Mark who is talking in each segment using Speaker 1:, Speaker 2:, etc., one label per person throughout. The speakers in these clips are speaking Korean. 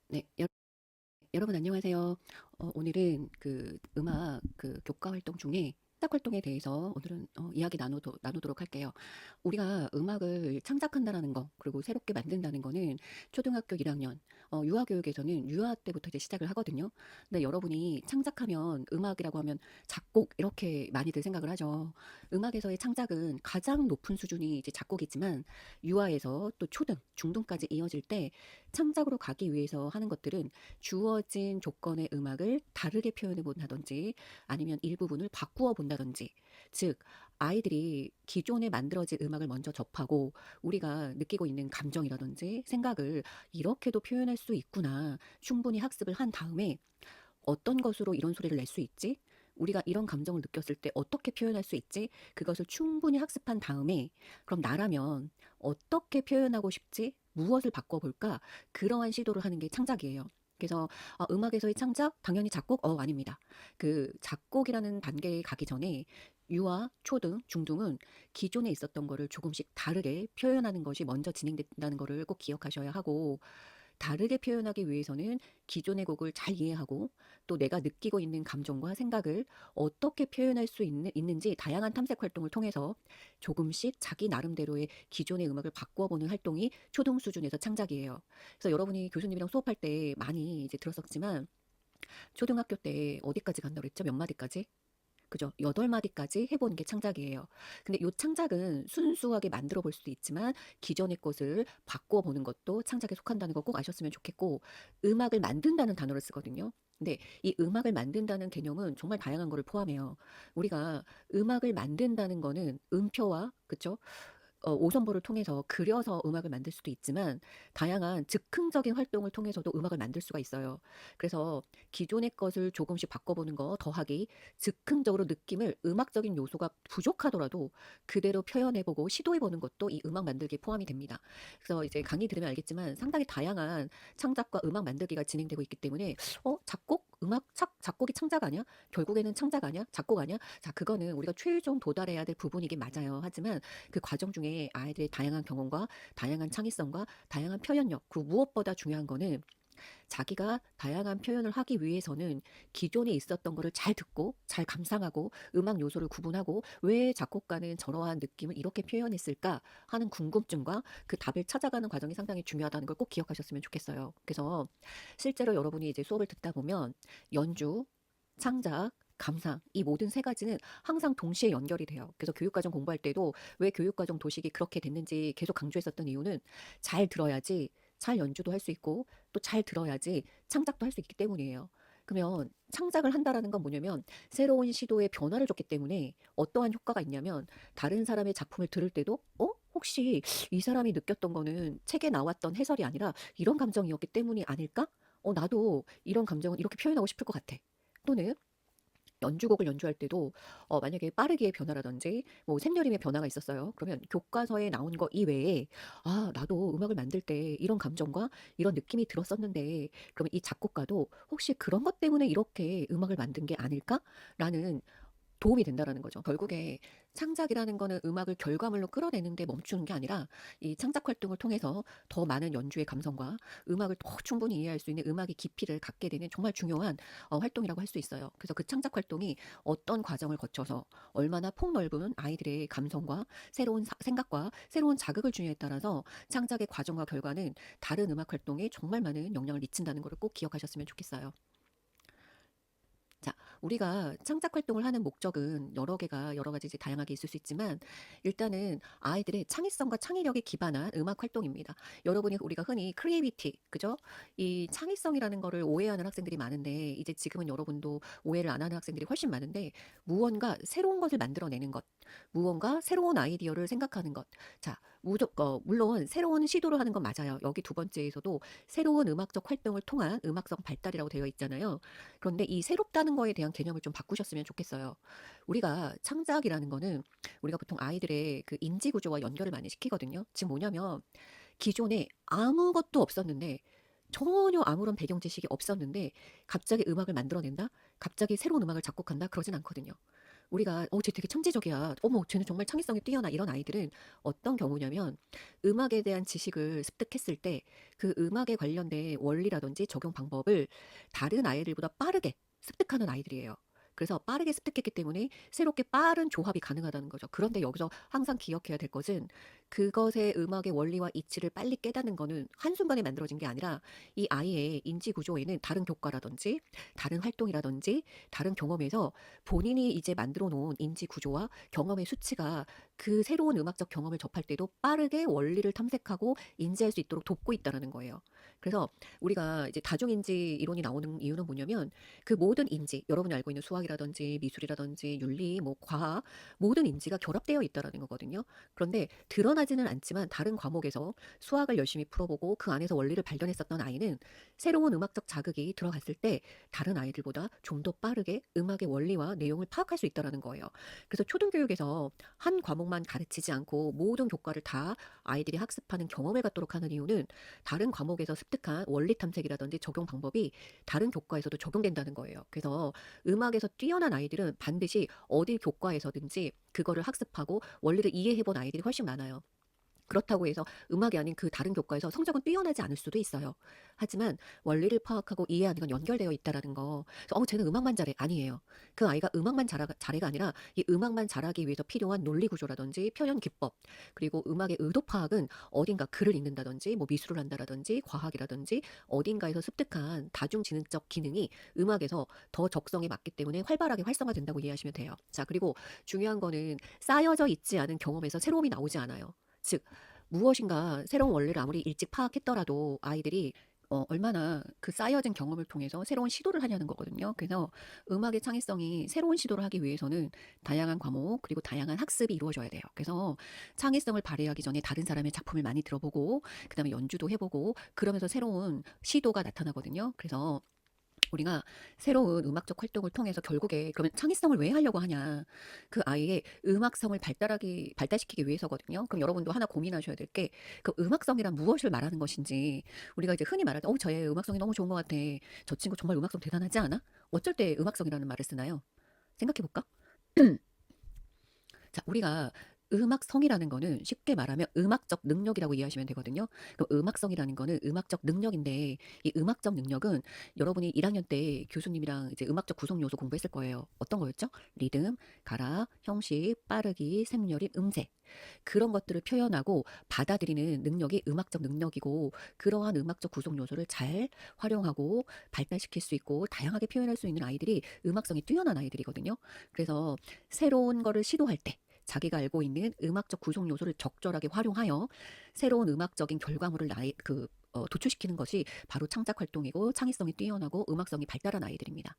Speaker 1: 네. 여러분 안녕하세요. 오늘은 그 음악 교과 활동 중에 창작 활동에 대해서 오늘은 이야기 나누도록 할게요. 우리가 음악을 창작한다라는 거, 그리고 새롭게 만든다는 거는 초등학교 1학년, 유아교육에서는 유아 때부터 이제 시작을 하거든요. 근데 여러분이 창작하면 음악이라고 하면 작곡 이렇게 많이들 생각을 하죠. 음악에서의 창작은 가장 높은 수준이 이제 작곡이지만 유아에서 또 초등, 중등까지 이어질 때 창작으로 가기 위해서 하는 것들은 주어진 조건의 음악을 다르게 표현해 본다든지 아니면 일부분을 바꾸어 본다든지, 즉 아이들이 기존에 만들어진 음악을 먼저 접하고 우리가 느끼고 있는 감정이라든지 생각을 이렇게도 표현할 수 있구나 충분히 학습을 한 다음에 어떤 것으로 이런 소리를 낼 수 있지? 우리가 이런 감정을 느꼈을 때 어떻게 표현할 수 있지? 그것을 충분히 학습한 다음에 그럼 나라면 어떻게 표현하고 싶지? 무엇을 바꿔볼까? 그러한 시도를 하는 게 창작이에요. 그래서 음악에서의 창작? 당연히 작곡? 아닙니다. 그 작곡이라는 단계에 가기 전에 유아, 초등, 중등은 기존에 있었던 거를 조금씩 다르게 표현하는 것이 먼저 진행된다는 거를 꼭 기억하셔야 하고, 다르게 표현하기 위해서는 기존의 곡을 잘 이해하고 또 내가 느끼고 있는 감정과 생각을 어떻게 표현할 수 있는지 다양한 탐색 활동을 통해서 조금씩 자기 나름대로의 기존의 음악을 바꿔보는 활동이 초등 수준에서 창작이에요. 그래서 여러분이 교수님이랑 수업할 때 많이 이제 들었었지만 초등학교 때 어디까지 간다고 그랬죠? 몇 마디까지? 그죠? 8마디까지 해보는 게 창작이에요. 근데 요 창작은 순수하게 만들어 볼 수도 있지만 기존의 것을 바꿔 보는 것도 창작에 속한다는 거 꼭 아셨으면 좋겠고, 음악을 만든다는 단어를 쓰거든요. 근데 이 음악을 만든다는 개념은 정말 다양한 거를 포함해요. 우리가 음악을 만든다는 거는 음표와, 그쵸? 오선보를 통해서 그려서 음악을 만들 수도 있지만 다양한 즉흥적인 활동을 통해서도 음악을 만들 수가 있어요. 그래서 기존의 것을 조금씩 바꿔보는 거 더하기, 즉흥적으로 느낌을 음악적인 요소가 부족하더라도 그대로 표현해보고 시도해보는 것도 이 음악 만들기에 포함이 됩니다. 그래서 이제 강의 들으면 알겠지만 상당히 다양한 창작과 음악 만들기가 진행되고 있기 때문에 작곡? 작곡이 창작 아니야? 결국에는 창작 아니야? 작곡 아니야? 자, 그거는 우리가 최종 도달해야 될 부분이긴 맞아요. 하지만 그 과정 중에 아이들의 다양한 경험과 다양한 창의성과 다양한 표현력, 그 무엇보다 중요한 거는 자기가 다양한 표현을 하기 위해서는 기존에 있었던 거를 잘 듣고 잘 감상하고 음악 요소를 구분하고 왜 작곡가는 저러한 느낌을 이렇게 표현했을까 하는 궁금증과 그 답을 찾아가는 과정이 상당히 중요하다는 걸 꼭 기억하셨으면 좋겠어요. 그래서 실제로 여러분이 이제 수업을 듣다 보면 연주, 창작, 감상, 이 모든 세 가지는 항상 동시에 연결이 돼요. 그래서 교육과정 공부할 때도 왜 교육과정 도식이 그렇게 됐는지 계속 강조했었던 이유는 잘 들어야지 잘 연주도 할 수 있고 또 잘 들어야지 창작도 할 수 있기 때문이에요. 그러면 창작을 한다라는 건 뭐냐면 새로운 시도에 변화를 줬기 때문에 어떠한 효과가 있냐면 다른 사람의 작품을 들을 때도 혹시 이 사람이 느꼈던 거는 책에 나왔던 해설이 아니라 이런 감정이었기 때문이 아닐까? 나도 이런 감정은 이렇게 표현하고 싶을 것 같아. 또는 연주곡을 연주할 때도 만약에 빠르기의 변화라든지 뭐 샘여림의 변화가 있었어요. 그러면 교과서에 나온 거 이외에 나도 음악을 만들 때 이런 감정과 이런 느낌이 들었었는데 그러면 이 작곡가도 혹시 그런 것 때문에 이렇게 음악을 만든 게 아닐까?라는 도움이 된다라는 거죠. 결국에 창작이라는 거는 음악을 결과물로 끌어내는 데 멈추는 게 아니라 이 창작 활동을 통해서 더 많은 연주의 감성과 음악을 더 충분히 이해할 수 있는 음악의 깊이를 갖게 되는 정말 중요한 활동이라고 할 수 있어요. 그래서 그 창작 활동이 어떤 과정을 거쳐서 얼마나 폭넓은 아이들의 감성과 새로운 생각과 새로운 자극을 주냐에 따라서 창작의 과정과 결과는 다른 음악 활동에 정말 많은 영향을 미친다는 것을 꼭 기억하셨으면 좋겠어요. 자, 우리가 창작 활동을 하는 목적은 여러 가지 이제 다양하게 있을 수 있지만 일단은 아이들의 창의성과 창의력에 기반한 음악 활동입니다. 여러분이 우리가 흔히 크리에이비티, 그죠? 이 창의성이라는 거를 오해하는 학생들이 많은데 이제 지금은 여러분도 오해를 안 하는 학생들이 훨씬 많은데 무언가 새로운 것을 만들어내는 것, 무언가 새로운 아이디어를 생각하는 것. 자, 물론 새로운 시도를 하는 건 맞아요. 여기 두 번째에서도 새로운 음악적 활동을 통한 음악성 발달이라고 되어 있잖아요. 그런데 이 새롭다는 거에 대한 개념을 좀 바꾸셨으면 좋겠어요. 우리가 창작이라는 거는 우리가 보통 아이들의 그 인지 구조와 연결을 많이 시키거든요. 지금 뭐냐면 기존에 아무것도 없었는데 전혀 아무런 배경 지식이 없었는데 갑자기 음악을 만들어낸다? 갑자기 새로운 음악을 작곡한다? 그러진 않거든요. 우리가 쟤 되게 천재적이야. 어머, 쟤는 정말 창의성이 뛰어나. 이런 아이들은 어떤 경우냐면 음악에 대한 지식을 습득했을 때 그 음악에 관련된 원리라든지 적용 방법을 다른 아이들보다 빠르게 습득하는 아이들이에요. 그래서 빠르게 습득했기 때문에 새롭게 빠른 조합이 가능하다는 거죠. 그런데 여기서 항상 기억해야 될 것은 그것의 음악의 원리와 이치를 빨리 깨닫는 거는 한순간에 만들어진 게 아니라 이 아이의 인지 구조에는 다른 교과라든지 다른 활동이라든지 다른 경험에서 본인이 이제 만들어 놓은 인지 구조와 경험의 수치가 그 새로운 음악적 경험을 접할 때도 빠르게 원리를 탐색하고 인지할 수 있도록 돕고 있다라는 거예요. 그래서 우리가 이제 다중인지 이론이 나오는 이유는 뭐냐면 그 모든 인지, 여러분이 알고 있는 수학이라든지 미술이라든지 윤리, 뭐 과학, 모든 인지가 결합되어 있다라는 거거든요. 그런데 드러나지는 않지만 다른 과목에서 수학을 열심히 풀어보고 그 안에서 원리를 발견했었던 아이는 새로운 음악적 자극이 들어갔을 때 다른 아이들보다 좀 더 빠르게 음악의 원리와 내용을 파악할 수 있다라는 거예요. 그래서 초등교육에서 한 과목만 가르치지 않고 모든 교과를 다 아이들이 학습하는 경험을 갖도록 하는 이유는 다른 과목에서 습득한 원리 탐색이라든지 적용 방법이 다른 교과에서도 적용된다는 거예요. 그래서 음악에서 뛰어난 아이들은 반드시 어디 교과에서든지 그거를 학습하고 원리를 이해해 본 아이들이 훨씬 많아요. 그렇다고 해서 음악이 아닌 그 다른 교과에서 성적은 뛰어나지 않을 수도 있어요. 하지만 원리를 파악하고 이해하는 건 연결되어 있다라는 거. 그래서 쟤는 음악만 잘해. 아니에요. 그 아이가 음악만 잘해가 아니라 이 음악만 잘하기 위해서 필요한 논리 구조라든지 표현 기법, 그리고 음악의 의도 파악은 어딘가 글을 읽는다든지 뭐 미술을 한다라든지 과학이라든지 어딘가에서 습득한 다중지능적 기능이 음악에서 더 적성에 맞기 때문에 활발하게 활성화된다고 이해하시면 돼요. 자, 그리고 중요한 거는 쌓여져 있지 않은 경험에서 새로움이 나오지 않아요. 즉 무엇인가 새로운 원리를 아무리 일찍 파악했더라도 아이들이 얼마나 그 쌓여진 경험을 통해서 새로운 시도를 하냐는 거거든요. 그래서 음악의 창의성이 새로운 시도를 하기 위해서는 다양한 과목 그리고 다양한 학습이 이루어져야 돼요. 그래서 창의성을 발휘하기 전에 다른 사람의 작품을 많이 들어보고 그다음에 연주도 해보고 그러면서 새로운 시도가 나타나거든요. 그래서 우리가 새로운 음악적 활동을 통해서 결국에 그러면 창의성을 왜 하려고 하냐? 그 아이의 음악성을 발달시키기 위해서거든요. 그럼 여러분도 하나 고민하셔야 될 게 그 음악성이란 무엇을 말하는 것인지 우리가 이제 흔히 말할 때 저의 음악성이 너무 좋은 것 같아. 저 친구 정말 음악성 대단하지 않아? 어쩔 때 음악성이라는 말을 쓰나요? 생각해 볼까? 자, 우리가 음악성이라는 거는 쉽게 말하면 음악적 능력이라고 이해하시면 되거든요. 그럼 음악성이라는 거는 음악적 능력인데 이 음악적 능력은 여러분이 1학년 때 교수님이랑 이제 음악적 구성 요소 공부했을 거예요. 어떤 거였죠? 리듬, 가락, 형식, 빠르기, 샘열림, 음색. 그런 것들을 표현하고 받아들이는 능력이 음악적 능력이고 그러한 음악적 구성 요소를 잘 활용하고 발달시킬 수 있고 다양하게 표현할 수 있는 아이들이 음악성이 뛰어난 아이들이거든요. 그래서 새로운 거를 시도할 때 자기가 알고 있는 음악적 구성 요소를 적절하게 활용하여 새로운 음악적인 결과물을 도출시키는 것이 바로 창작 활동이고 창의성이 뛰어나고 음악성이 발달한 아이들입니다.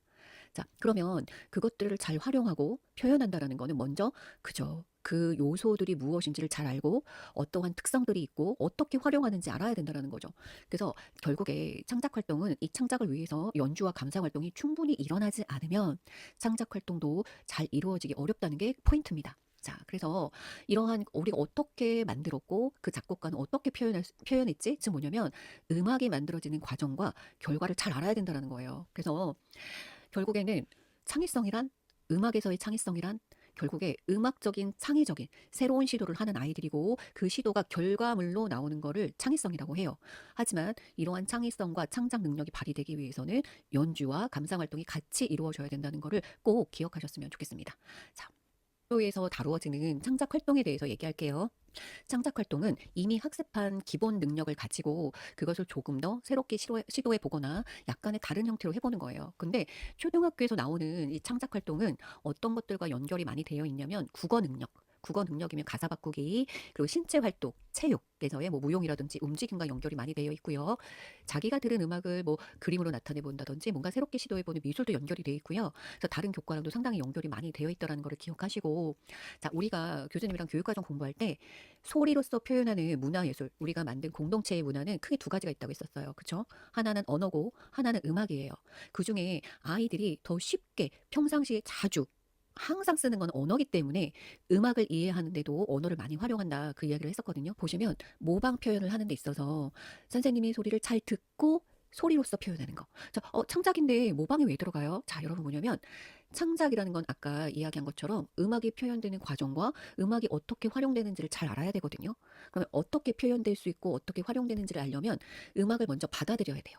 Speaker 1: 자, 그러면 그것들을 잘 활용하고 표현한다라는 거는 먼저 그저 그 요소들이 무엇인지를 잘 알고 어떠한 특성들이 있고 어떻게 활용하는지 알아야 된다라는 거죠. 그래서 결국에 창작 활동은 이 창작을 위해서 연주와 감상 활동이 충분히 일어나지 않으면 창작 활동도 잘 이루어지기 어렵다는 게 포인트입니다. 자, 그래서 이러한 우리가 어떻게 만들었고 그 작곡가는 어떻게 표현했지? 즉 뭐냐면 음악이 만들어지는 과정과 결과를 잘 알아야 된다는 거예요. 그래서 결국에는 창의성이란 음악에서의 창의성이란 결국에 음악적인 창의적인 새로운 시도를 하는 아이들이고 그 시도가 결과물로 나오는 거를 창의성이라고 해요. 하지만 이러한 창의성과 창작 능력이 발휘되기 위해서는 연주와 감상 활동이 같이 이루어져야 된다는 거를 꼭 기억하셨으면 좋겠습니다. 자, 에서 다루어지는 창작 활동에 대해서 얘기할게요. 창작 활동은 이미 학습한 기본 능력을 가지고 그것을 조금 더 새롭게 시도해 보거나 약간의 다른 형태로 해보는 거예요. 근데 초등학교에서 나오는 이 창작 활동은 어떤 것들과 연결이 많이 되어 있냐면 국어 능력. 국어 능력이면 가사 바꾸기, 그리고 신체 활동, 체육에서의 뭐 무용이라든지 움직임과 연결이 많이 되어 있고요. 자기가 들은 음악을 뭐 그림으로 나타내 본다든지 뭔가 새롭게 시도해 보는 미술도 연결이 되어 있고요. 그래서 다른 교과랑도 상당히 연결이 많이 되어 있다는 것을 기억하시고, 자, 우리가 교수님이랑 교육과정 공부할 때 소리로서 표현하는 문화예술, 우리가 만든 공동체의 문화는 크게 두 가지가 있다고 했었어요. 그렇죠? 하나는 언어고 하나는 음악이에요. 그중에 아이들이 더 쉽게 평상시에 자주 항상 쓰는 건 언어기 때문에 음악을 이해하는데도 언어를 많이 활용한다. 그 이야기를 했었거든요. 보시면 모방 표현을 하는 데 있어서 선생님이 소리를 잘 듣고 소리로서 표현하는 거. 자, 창작인데 모방이 왜 들어가요? 자, 여러분 뭐냐면 창작이라는 건 아까 이야기한 것처럼 음악이 표현되는 과정과 음악이 어떻게 활용되는지를 잘 알아야 되거든요. 그러면 어떻게 표현될 수 있고 어떻게 활용되는지를 알려면 음악을 먼저 받아들여야 돼요.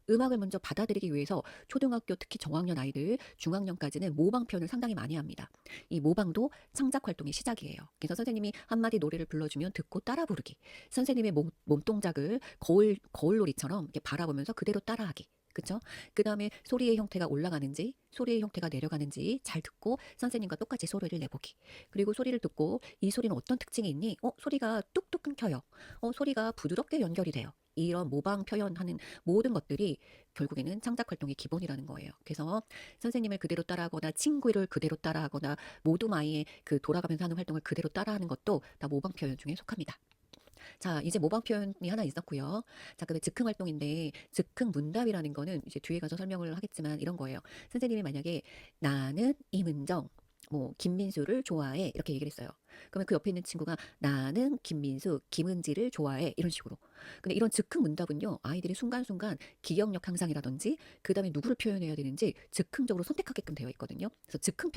Speaker 1: 음악을 먼저 받아들이기 위해서 초등학교 특히 저학년 아이들, 중학년까지는 모방 표현을 상당히 많이 합니다. 이 모방도 창작 활동의 시작이에요. 그래서 선생님이 한마디 노래를 불러주면 듣고 따라 부르기. 선생님의 몸동작을 거울놀이처럼 이렇게 바라보면서 그대로 따라하기. 그쵸? 그 다음에 소리의 형태가 올라가는지, 소리의 형태가 내려가는지 잘 듣고 선생님과 똑같이 소리를 내보기. 그리고 소리를 듣고 이 소리는 어떤 특징이 있니? 소리가 뚝뚝 끊겨요. 소리가 부드럽게 연결이 돼요. 이런 모방 표현하는 모든 것들이 결국에는 창작 활동의 기본이라는 거예요. 그래서 선생님을 그대로 따라하거나 친구를 그대로 따라하거나 모두 마이의 그 돌아가면서 하는 활동을 그대로 따라하는 것도 다 모방 표현 중에 속합니다. 자, 이제 모방 표현이 하나 있었고요. 자, 그다음에 즉흥 활동인데 즉흥 문답이라는 거는 이제 뒤에 가서 설명을 하겠지만 이런 거예요. 선생님이 만약에 나는 임은정 뭐 김민수를 좋아해 이렇게 얘기를 했어요. 그러면 그 옆에 있는 친구가 나는 김민수, 김은지를 좋아해 이런 식으로. 근데 이런 즉흥 문답은요, 아이들이 순간순간 기억력 향상이라든지 그다음에 누구를 표현해야 되는지 즉흥적으로 선택하게끔 되어 있거든요. 그래서 즉흥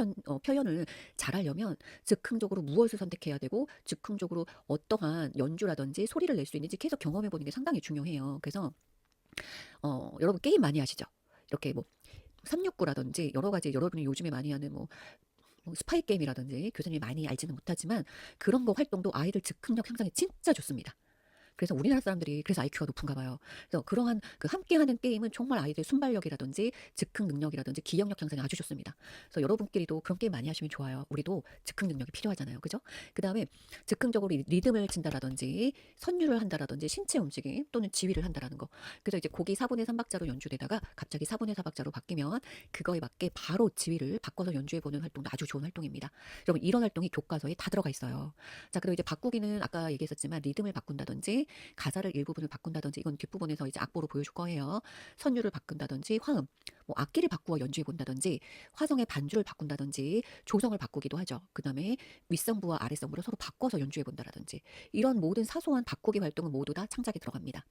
Speaker 1: 표현을 잘하려면 즉흥적으로 무엇을 선택해야 되고 즉흥적으로 어떠한 연주라든지 소리를 낼 수 있는지 계속 경험해 보는 게 상당히 중요해요. 그래서 여러분 게임 많이 하시죠? 이렇게 뭐 369라든지 여러 가지 여러분이 요즘에 많이 하는 뭐 스파이 게임이라든지 교수님이 많이 알지는 못하지만 그런 거 활동도 아이들 즉흥력 향상에 진짜 좋습니다. 그래서 우리나라 사람들이 그래서 IQ가 높은가 봐요. 그래서 그러한 그 함께하는 게임은 정말 아이들 순발력이라든지 즉흥 능력이라든지 기억력 향상에 아주 좋습니다. 그래서 여러분끼리도 그런 게임 많이 하시면 좋아요. 우리도 즉흥 능력이 필요하잖아요. 그죠? 그다음에 즉흥적으로 리듬을 친다라든지 선율을 한다라든지 신체 움직임 또는 지휘를 한다라는 거. 그래서 이제 곡이 4분의 3박자로 연주되다가 갑자기 4분의 4박자로 바뀌면 그거에 맞게 바로 지휘를 바꿔서 연주해 보는 활동도 아주 좋은 활동입니다. 여러분 이런 활동이 교과서에 다 들어가 있어요. 자, 그리고 이제 바꾸기는 아까 얘기했었지만 리듬을 바꾼다든지 가사를 일부분을 바꾼다든지 이건 뒷부분에서 이제 악보로 보여줄 거예요. 선율을 바꾼다든지 화음, 뭐 악기를 바꾸어 연주해 본다든지 화성의 반주를 바꾼다든지 조성을 바꾸기도 하죠. 그다음에 윗성부와 아랫성부를 서로 바꿔서 연주해 본다라든지 이런 모든 사소한 바꾸기 활동은 모두 다 창작에 들어갑니다.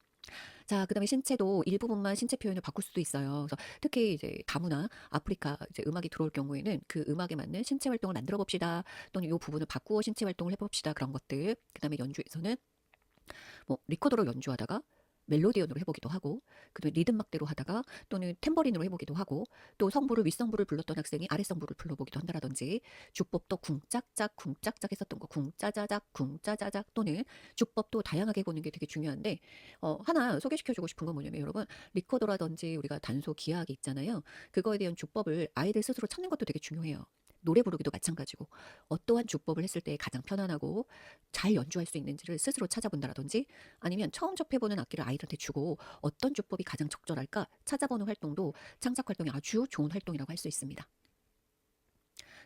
Speaker 1: 자, 그다음에 신체도 일부분만 신체 표현을 바꿀 수도 있어요. 그래서 특히 이제 다문화 아프리카 이제 음악이 들어올 경우에는 그 음악에 맞는 신체 활동을 만들어 봅시다. 또는 이 부분을 바꾸어 신체 활동을 해봅시다. 그런 것들. 그다음에 연주에서는 뭐 리코더로 연주하다가 멜로디언으로 해보기도 하고 그리고 리듬막대로 하다가 또는 탬버린으로 해보기도 하고 또 성부를 윗성부를 불렀던 학생이 아랫성부를 불러보기도 한다라든지 주법도 쿵짝짝 쿵짝짝 했었던 거 쿵짜자작 쿵짜자작 또는 주법도 다양하게 해보는 게 되게 중요한데 하나 소개시켜주고 싶은 건 뭐냐면 여러분 리코더라든지 우리가 단소 기하기 있잖아요. 그거에 대한 주법을 아이들 스스로 찾는 것도 되게 중요해요. 노래 부르기도 마찬가지고 어떠한 주법을 했을 때 가장 편안하고 잘 연주할 수 있는지를 스스로 찾아본다라든지 아니면 처음 접해보는 악기를 아이들한테 주고 어떤 주법이 가장 적절할까 찾아보는 활동도 창작 활동이 아주 좋은 활동이라고 할 수 있습니다.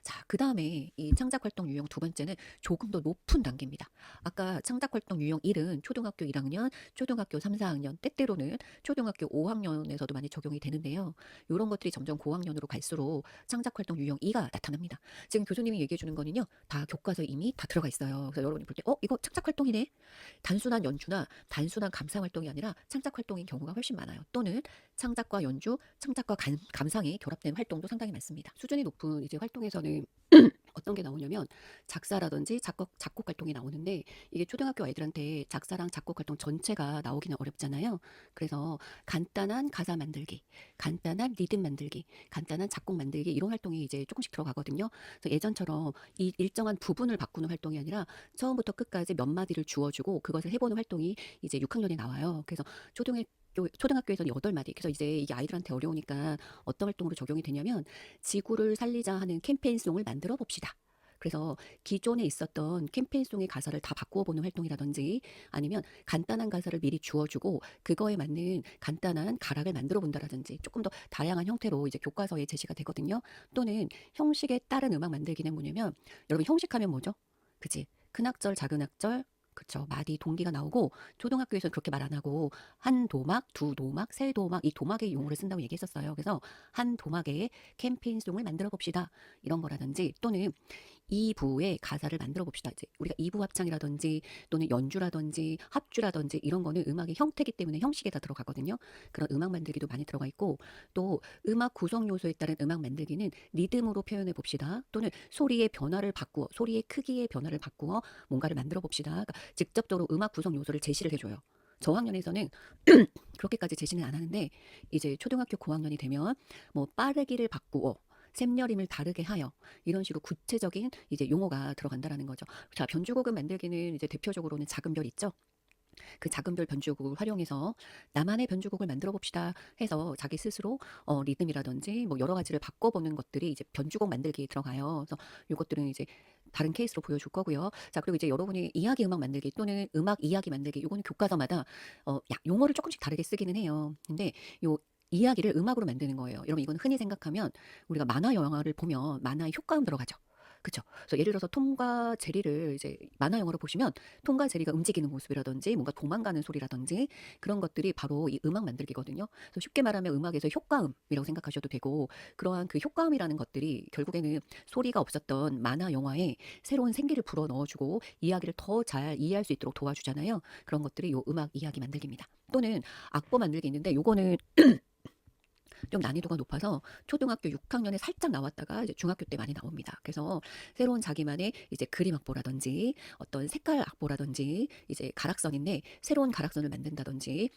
Speaker 1: 자, 그 다음에 이 창작활동 유형 두 번째는 조금 더 높은 단계입니다. 아까 창작활동 유형 1은 초등학교 1학년, 초등학교 3, 4학년, 때때로는 초등학교 5학년에서도 많이 적용이 되는데요. 이런 것들이 점점 고학년으로 갈수록 창작활동 유형 2가 나타납니다. 지금 교수님이 얘기해 주는 거는요. 다 교과서에 이미 다 들어가 있어요. 그래서 여러분이 볼 때, 이거 창작활동이네? 단순한 연주나 단순한 감상활동이 아니라 창작활동인 경우가 훨씬 많아요. 또는 창작과 연주, 창작과 감상이 결합된 활동도 상당히 많습니다. 수준이 높은 이제 활동에서는 어떤 게 나오냐면 작사라든지 작곡 활동이 나오는데 이게 초등학교 아이들한테 작사랑 작곡 활동 전체가 나오기는 어렵잖아요. 그래서 간단한 가사 만들기, 간단한 리듬 만들기, 간단한 작곡 만들기 이런 활동이 이제 조금씩 들어가거든요. 그래서 예전처럼 이 일정한 부분을 바꾸는 활동이 아니라 처음부터 끝까지 몇 마디를 주어주고 그것을 해보는 활동이 이제 6학년에 나와요. 그래서 초등학교에서는 8마디. 그래서 이제 이게 아이들한테 어려우니까 어떤 활동으로 적용이 되냐면 지구를 살리자 하는 캠페인송을 만들어 봅시다. 그래서 기존에 있었던 캠페인송의 가사를 다 바꾸어 보는 활동이라든지 아니면 간단한 가사를 미리 주어주고 그거에 맞는 간단한 가락을 만들어 본다라든지 조금 더 다양한 형태로 이제 교과서에 제시가 되거든요. 또는 형식에 따른 음악 만들기는 뭐냐면 여러분 형식하면 뭐죠? 그치? 큰 악절, 작은 악절, 그쵸. 마디 동기가 나오고 초등학교에서는 그렇게 말 안 하고 한 도막, 두 도막, 세 도막 이 도막의 용어를 쓴다고 얘기했었어요. 그래서 한 도막에 캠페인송을 만들어 봅시다. 이런 거라든지 또는 2부의 가사를 만들어 봅시다. 이제 우리가 2부 합창이라든지 또는 연주라든지 합주라든지 이런 거는 음악의 형태이기 때문에 형식에 다 들어가거든요. 그런 음악 만들기도 많이 들어가 있고 또 음악 구성 요소에 따른 음악 만들기는 리듬으로 표현해 봅시다. 또는 소리의 변화를 바꾸어 소리의 크기의 변화를 바꾸어 뭔가를 만들어 봅시다. 그러니까 직접적으로 음악 구성 요소를 제시를 해줘요. 저학년에서는 그렇게까지 제시는 안 하는데 이제 초등학교 고학년이 되면 뭐 빠르기를 바꾸어 샘여림을 다르게 하여 이런 식으로 구체적인 이제 용어가 들어간다라는 거죠. 자, 변주곡을 만들기는 이제 대표적으로는 작은 별 있죠. 그 작은 별 변주곡을 활용해서 나만의 변주곡을 만들어 봅시다 해서 자기 스스로 리듬이라든지 뭐 여러 가지를 바꿔보는 것들이 이제 변주곡 만들기에 들어가요. 그래서 요것들은 이제 다른 케이스로 보여줄 거고요. 자, 그리고 이제 여러분이 이야기 음악 만들기 또는 음악 이야기 만들기 요거는 교과서마다 용어를 조금씩 다르게 쓰기는 해요. 근데 요 이야기를 음악으로 만드는 거예요. 여러분 이건 흔히 생각하면 우리가 만화 영화를 보면 만화의 효과음 들어가죠. 그쵸? 그래서 예를 들어서 톰과 제리를 이제 만화 영화로 보시면 톰과 제리가 움직이는 모습이라든지 뭔가 도망가는 소리라든지 그런 것들이 바로 이 음악 만들기거든요. 그래서 쉽게 말하면 음악에서 효과음이라고 생각하셔도 되고 그러한 그 효과음이라는 것들이 결국에는 소리가 없었던 만화 영화에 새로운 생기를 불어 넣어주고 이야기를 더 잘 이해할 수 있도록 도와주잖아요. 그런 것들이 요 음악 이야기 만들기입니다. 또는 악보 만들기 있는데 요거는 좀 난이도가 높아서 초등학교 6학년에 살짝 나왔다가 이제 중학교 때 많이 나옵니다. 그래서 새로운 자기만의 이제 그림 악보라든지 어떤 색깔 악보라든지 이제 가락선인데 새로운 가락선을 만든다든지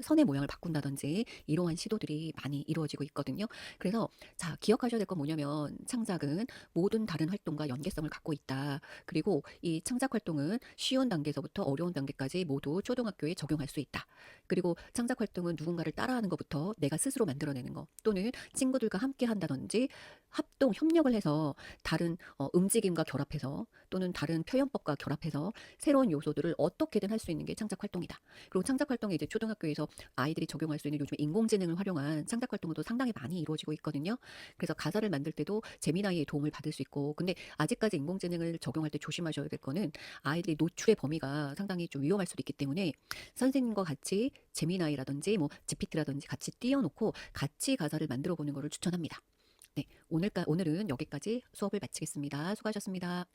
Speaker 1: 선의 모양을 바꾼다든지 이러한 시도들이 많이 이루어지고 있거든요. 그래서 자, 기억하셔야 될 건 뭐냐면 창작은 모든 다른 활동과 연계성을 갖고 있다. 그리고 이 창작 활동은 쉬운 단계에서부터 어려운 단계까지 모두 초등학교에 적용할 수 있다. 그리고 창작 활동은 누군가를 따라하는 것부터 내가 스스로 만들어내는 거 또는 친구들과 함께 한다든지 합동 협력을 해서 다른 움직임과 결합해서 또는 다른 표현법과 결합해서 새로운 요소들을 어떻게든 할 수 있는 게 창작 활동이다. 그리고 창작 활동이 이제 초등학교에서 아이들이 적용할 수 있는 요즘 인공지능을 활용한 창작 활동도 상당히 많이 이루어지고 있거든요. 그래서 가사를 만들 때도 제미나이의 도움을 받을 수 있고 근데 아직까지 인공지능을 적용할 때 조심하셔야 될 거는 아이들이 노출의 범위가 상당히 좀 위험할 수도 있기 때문에 선생님과 같이 제미나이라든지 뭐 GPT라든지 같이 띄워놓고 같이 가사를 만들어 보는 것을 추천합니다. 네, 오늘은 여기까지 수업을 마치겠습니다. 수고하셨습니다.